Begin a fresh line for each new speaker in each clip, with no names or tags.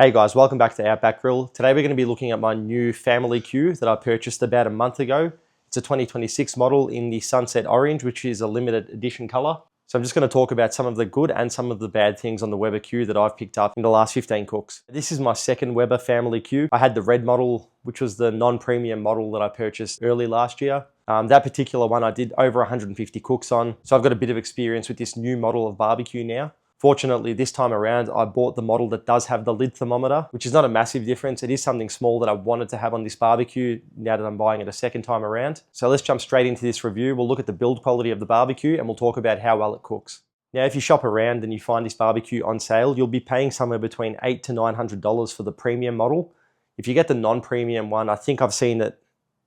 Hey guys, welcome back to Outback Grill. Today we're going to be looking at my new family Q that I purchased about a month ago. It's a 2026 model in the Sunset Orange, which is a limited edition color. So I'm just going to talk about some of the good and some of the bad things on the Weber Q that I've picked up in the last 15 cooks. This is my second Weber family Q. I had the red model, which was the non-premium model that I purchased early last year. That particular one I did over 150 cooks on. So I've got a bit of experience with this new model of barbecue now. Fortunately, this time around, I bought the model that does have the lid thermometer, which is not a massive difference. It is something small that I wanted to have on this barbecue now that I'm buying it a second time around. So let's jump straight into this review. We'll look at the build quality of the barbecue and we'll talk about how well it cooks. Now, if you shop around and you find this barbecue on sale, you'll be paying somewhere between $800 to $900 for the premium model. If you get the non-premium one, I think I've seen it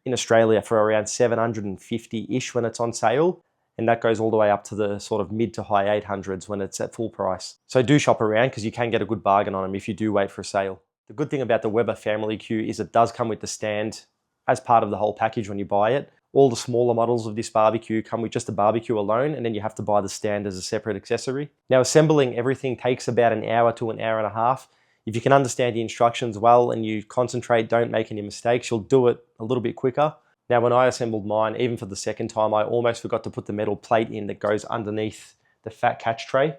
in Australia for around $750-ish when it's on sale. And that goes all the way up to the sort of mid to high 800s when it's at full price. So do shop around because you can get a good bargain on them if you do wait for a sale. The good thing about the Weber family Q is it does come with the stand as part of the whole package when you buy it. All the smaller models of this barbecue come with just the barbecue alone, and then you have to buy the stand as a separate accessory. Now, assembling everything takes about an hour to an hour and a half. If you can understand the instructions well and you concentrate, don't make any mistakes, you'll do it a little bit quicker. Now, when I assembled mine, even for the second time, I almost forgot to put the metal plate in that goes underneath the fat catch tray.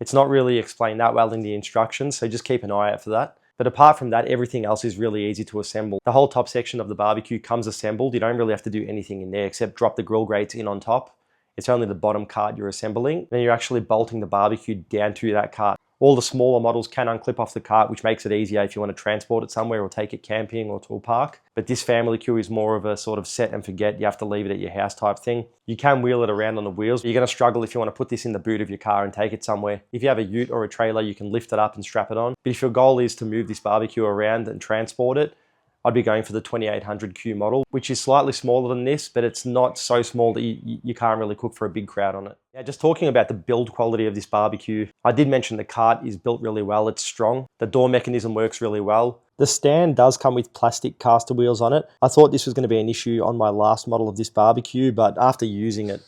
It's not really explained that well in the instructions, so just keep an eye out for that. But apart from that, everything else is really easy to assemble. The whole top section of the barbecue comes assembled. You don't really have to do anything in there except drop the grill grates in on top. It's only the bottom cart you're assembling. Then you're actually bolting the barbecue down to that cart. All the smaller models can unclip off the cart, which makes it easier if you want to transport it somewhere or take it camping or to a park. But this family Q is more of a sort of set and forget, you have to leave it at your house type thing. You can wheel it around on the wheels, but you're going to struggle if you want to put this in the boot of your car and take it somewhere. If you have a ute or a trailer, you can lift it up and strap it on. But if your goal is to move this barbecue around and transport it, I'd be going for the 2800 Q model, which is slightly smaller than this, but it's not so small that you can't really cook for a big crowd on it. Now, just talking about the build quality of this barbecue, I did mention the cart is built really well. It's strong. The door mechanism works really well. The stand does come with plastic caster wheels on it. I thought this was going to be an issue on my last model of this barbecue, but after using it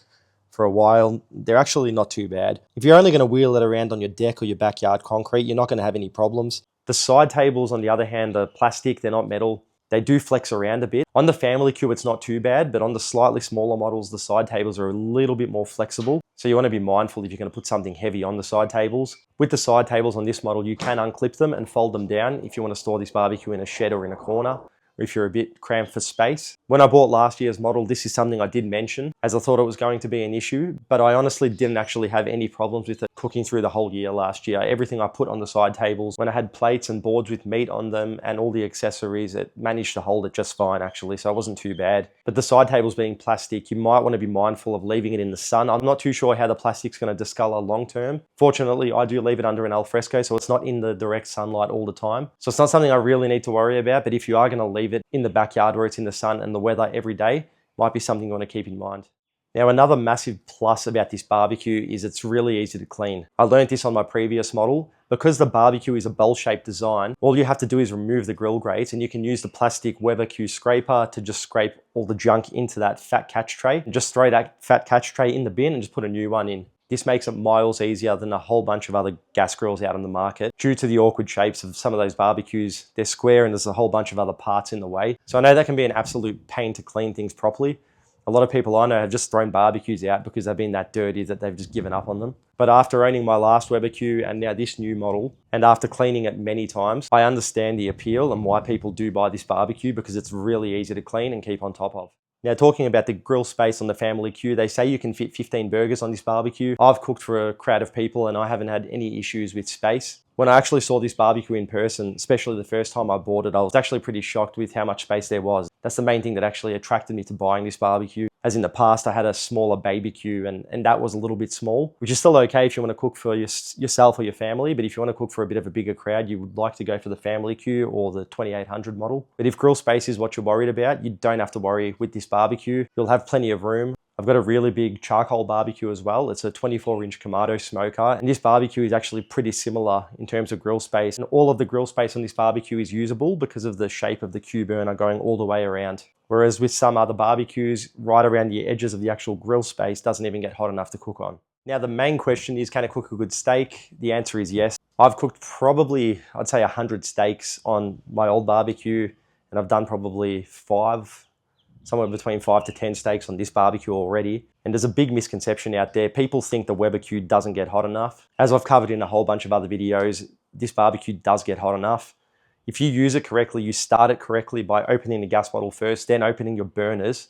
for a while, they're actually not too bad. If you're only going to wheel it around on your deck or your backyard concrete, you're not going to have any problems. The side tables, on the other hand, are plastic. They're not metal. They do flex around a bit. On the family Q, it's not too bad, but on the slightly smaller models, the side tables are a little bit more flexible. So you want to be mindful if you're going to put something heavy on the side tables. With the side tables on this model, you can unclip them and fold them down if you want to store this barbecue in a shed or in a corner, or if you're a bit cramped for space. When I bought last year's model, this is something I did mention, as I thought it was going to be an issue, but I honestly didn't actually have any problems with it cooking through the whole year last year. Everything I put on the side tables, when I had plates and boards with meat on them and all the accessories, it managed to hold it just fine actually, so it wasn't too bad. But the side tables being plastic, you might want to be mindful of leaving it in the sun. I'm not too sure how the plastic's going to discolor long term. Fortunately, I do leave it under an alfresco, so it's not in the direct sunlight all the time. So it's not something I really need to worry about, but if you are going to leave it in the backyard where it's in the sun and the weather every day, might be something you want to keep in mind. Now, another massive plus about this barbecue is it's really easy to clean. I learned this on my previous model. Because the barbecue is a bowl-shaped design, all you have to do is remove the grill grates and you can use the plastic Weber Q scraper to just scrape all the junk into that fat catch tray and just throw that fat catch tray in the bin and just put a new one in. This makes it miles easier than a whole bunch of other gas grills out on the market. Due to the awkward shapes of some of those barbecues, they're square and there's a whole bunch of other parts in the way. So I know that can be an absolute pain to clean things properly. A lot of people I know have just thrown barbecues out because they've been that dirty that they've just given up on them. But after owning my last Weber Q and now this new model, and after cleaning it many times, I understand the appeal and why people do buy this barbecue because it's really easy to clean and keep on top of. Now, talking about the grill space on the family Q, they say you can fit 15 burgers on this barbecue. I've cooked for a crowd of people and I haven't had any issues with space. When I actually saw this barbecue in person, especially the first time I bought it, I was actually pretty shocked with how much space there was. That's the main thing that actually attracted me to buying this barbecue. As in the past, I had a smaller baby Q and that was a little bit small, which is still okay if you want to cook for yourself or your family. But if you want to cook for a bit of a bigger crowd, you would like to go for the family Q or the 2800 model. But if grill space is what you're worried about, you don't have to worry with this barbecue. You'll have plenty of room. I've got a really big charcoal barbecue as well. It's a 24-inch Kamado smoker. And this barbecue is actually pretty similar in terms of grill space. And all of the grill space on this barbecue is usable because of the shape of the Q burner going all the way around. Whereas with some other barbecues, right around the edges of the actual grill space doesn't even get hot enough to cook on. Now, the main question is, can I cook a good steak? The answer is yes. I've cooked probably, I'd say 100 steaks on my old barbecue, and I've done probably somewhere between 5 to 10 steaks on this barbecue already. And there's a big misconception out there. People think the Weber Q doesn't get hot enough. As I've covered in a whole bunch of other videos, this barbecue does get hot enough. If you use it correctly, you start it correctly by opening the gas bottle first, then opening your burners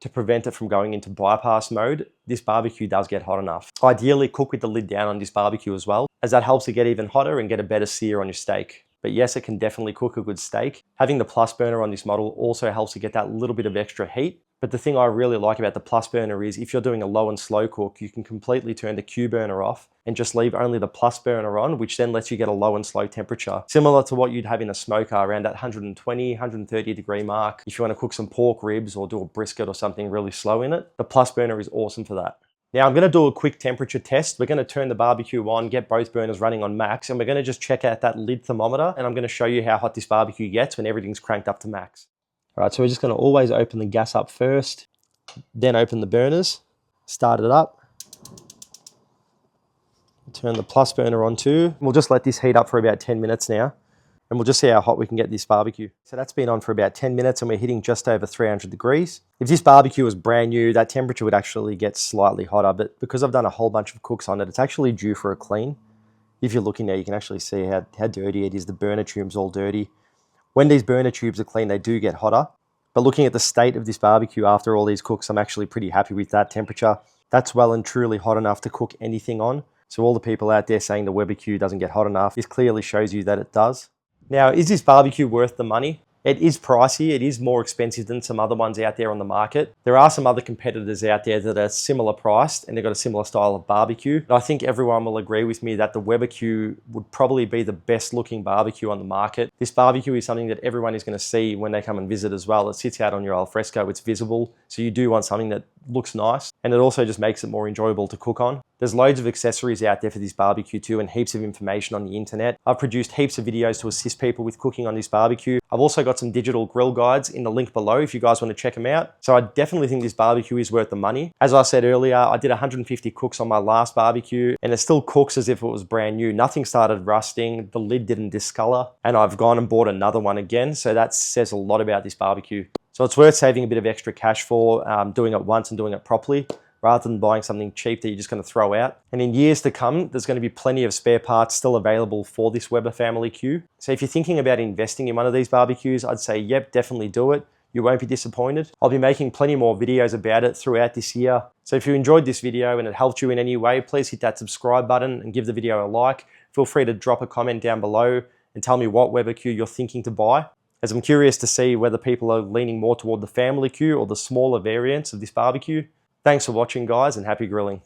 to prevent it from going into bypass mode, this barbecue does get hot enough. Ideally, cook with the lid down on this barbecue as well, as that helps it get even hotter and get a better sear on your steak. But yes, it can definitely cook a good steak. Having the plus burner on this model also helps to get that little bit of extra heat. But the thing I really like about the plus burner is if you're doing a low and slow cook, you can completely turn the Q burner off and just leave only the plus burner on, which then lets you get a low and slow temperature. Similar to what you'd have in a smoker around that 120, 130 degree mark. If you want to cook some pork ribs or do a brisket or something really slow in it, the plus burner is awesome for that. Now I'm going to do a quick temperature test. We're going to turn the barbecue on, get both burners running on max, and we're going to just check out that lid thermometer, and I'm going to show you how hot this barbecue gets when everything's cranked up to max. All right, so we're just going to always open the gas up first, then open the burners, start it up, turn the plus burner on too. We'll just let this heat up for about 10 minutes now, and we'll just see how hot we can get this barbecue. So that's been on for about 10 minutes and we're hitting just over 300 degrees. If this barbecue was brand new, that temperature would actually get slightly hotter, but because I've done a whole bunch of cooks on it, it's actually due for a clean. If you're looking there, you can actually see how dirty it is. The burner tube's all dirty. When these burner tubes are clean, they do get hotter. But looking at the state of this barbecue after all these cooks, I'm actually pretty happy with that temperature. That's well and truly hot enough to cook anything on. So all the people out there saying the Weber Q doesn't get hot enough, this clearly shows you that it does. Now, is this barbecue worth the money? It is pricey. It is more expensive than some other ones out there on the market. There are some other competitors out there that are similar priced and they've got a similar style of barbecue. I think everyone will agree with me that the Weber Q would probably be the best looking barbecue on the market. This barbecue is something that everyone is going to see when they come and visit as well. It sits out on your alfresco, it's visible. So you do want something that looks nice, and it also just makes it more enjoyable to cook on. There's loads of accessories out there for this barbecue too, and heaps of information on the internet. I've produced heaps of videos to assist people with cooking on this barbecue. I've also got some digital grill guides in the link below if you guys want to check them out. So I definitely think this barbecue is worth the money. As I said earlier, I did 150 cooks on my last barbecue and it still cooks as if it was brand new. Nothing started rusting, the lid didn't discolor, and I've gone and bought another one again. So that says a lot about this barbecue. So it's worth saving a bit of extra cash for, doing it once and doing it properly, rather than buying something cheap that you're just going to throw out. And in years to come, there's going to be plenty of spare parts still available for this Weber Family Q. So if you're thinking about investing in one of these barbecues, I'd say, yep, definitely do it. You won't be disappointed. I'll be making plenty more videos about it throughout this year. So if you enjoyed this video and it helped you in any way, please hit that subscribe button and give the video a like. Feel free to drop a comment down below and tell me what Weber Q you're thinking to buy, as I'm curious to see whether people are leaning more toward the Family Q or the smaller variants of this barbecue. Thanks for watching, guys, and happy grilling.